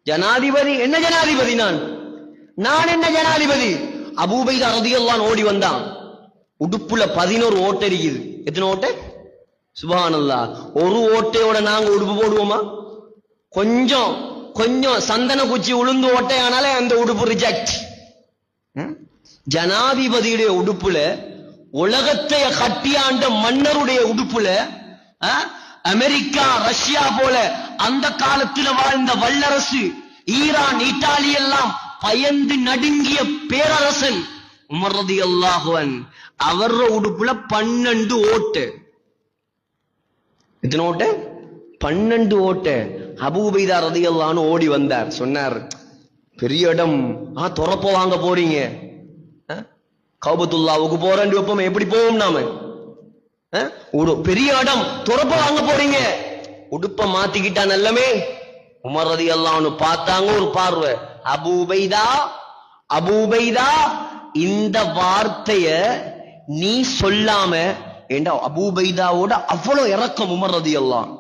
ஜனாதிபதி என்ன ஜனாதிபதி? நான் என்ன ஜனாதிபதி? அபூ உபைதா ரலியல்லாஹு ஓடி வந்தான். உடுப்புல 11 ஓட்டை இருக்குது. எத்தனை ஓட்டை? சுப்ஹானல்லாஹ். ஒரு ஓட்டையோட நாங்க உடுப்பு போடுவோமா? கொஞ்சம் கொஞ்சம் சந்தன குச்சி உளுந்து ஓட்டையானாலே அந்த உடுப்பு ரிஜெக்ட். ஜனாதிபதியுடைய உடுப்புல, உலகத்தை கட்டியாண்ட மன்னருடைய உடுப்புல, அமெரிக்கா ரஷ்யா போல அந்த காலத்தில் வாழ்ந்த வல்லரசு, ஈரான் இத்தாலி எல்லாம் பயந்து நடுங்கிய பேரரசன் உமர் ரலியல்லாஹு அன்ஹு, அவர உடுப்புல 12 ஓட்டு. எத்தனை ஓட்டு? 12 ஓட்டு. அபூ உபைதா ரலியல்லாஹு அன்ஹு ஓடி வந்தார். சொன்னார், பெரிய இடம், துறப்ப வாங்க போறீங்க, கௌபத்துல்லாவுக்கு போறேன் வைப்போம், எப்படி போவோம் நாம? பெரிய இடம், துறப்ப வாங்க போறீங்க, உடுப்ப மாத்திக்கிட்டா நல்லமே. உமர் ரலியல்லாஹு அன்ஹு பார்த்தாங்க, ஒரு பார்வை. அபூ உபைதா, அபூ உபைதா, இந்த வார்த்தைய நீ சொல்லாம, ஏண்டா அபூ உபைதாவோட அவ்வளவு இரக்கம் உமர் ரலியல்லாஹு அன்ஹு.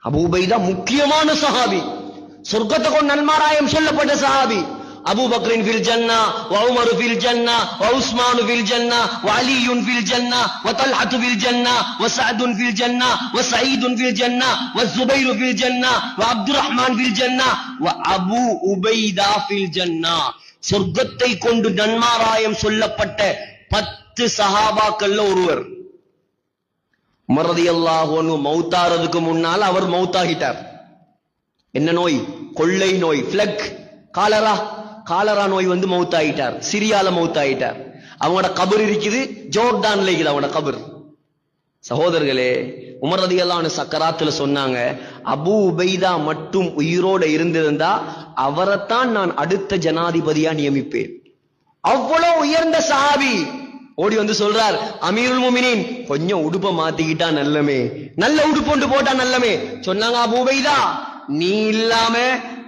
அபூ உபைதா முக்கியமான சஹாபி, சொர்க்கத்தை கொண்டு நன்மாராயம் சொல்லப்பட்ட சஹாபி. அபூ பக்ரின் ஃபில் ஜன்னா, வ உமரு ஃபில் ஜன்னா, வ உஸ்மானு ஃபில் ஜன்னா, வ அலியுன் ஃபில் ஜன்னா, வ தல்ஹத்து ஃபில் ஜன்னா, வ சஅதுன் ஃபில் ஜன்னா, வ சயீதுன் ஃபில் ஜன்னா, வ ஸுபைரு ஃபில் ஜன்னா, வ அப்துர்ரஹ்மான் ஃபில் ஜன்னா, வ அபூ உபைதா ஃபில் ஜன்னா. சொர்க்கத்தை கொண்டு நன்மாராயம் சொல்லப்பட்ட 10 சஹாபாக்கள்ல ஒருவர். உமர் ரலியல்லாஹு அன்ஹு மௌத்தாறதுக்கு முன்னால் அவர் மௌத்தாகிட்டார். என்ன நோய்? கொள்ளை நோய், பிளக், காலரா. காலரா நோய் வந்து மௌத்தாயிட்டார். சிரியால மௌத்தாயிட்டார். அவங்களோட கபர் இருக்குது, ஜோர்டான்ல இருக்குது அவங்களோட கபர். சகோதரர்களே, உமர் ரலியல்லாஹு அன்ஹு சக்கராத்துல சொன்னாங்க, அபூ உபைதா மட்டும் உயிரோட இருந்திருந்தா அவரைத்தான் நான் அடுத்த ஜனாதிபதியா நியமிப்பேன். அவ்வளவு உயர்ந்த சஹாபி. ஓடி வந்து சொல்றார், அமீருல் முஃமினீன், கொஞ்சம் உடுப்ப மாத்திக்கிட்டா நல்லமே, நல்ல உடுப்பு ஒன்று போட்டா நல்லமே. சொன்னாங்க, அபூ உபைதா, நீ இல்லாம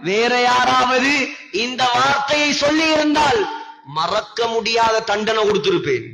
வேற யாராவது இந்த வார்த்தையை சொல்லி இருந்தால் மறக்க முடியாத தண்டனை கொடுத்திருப்பேன்.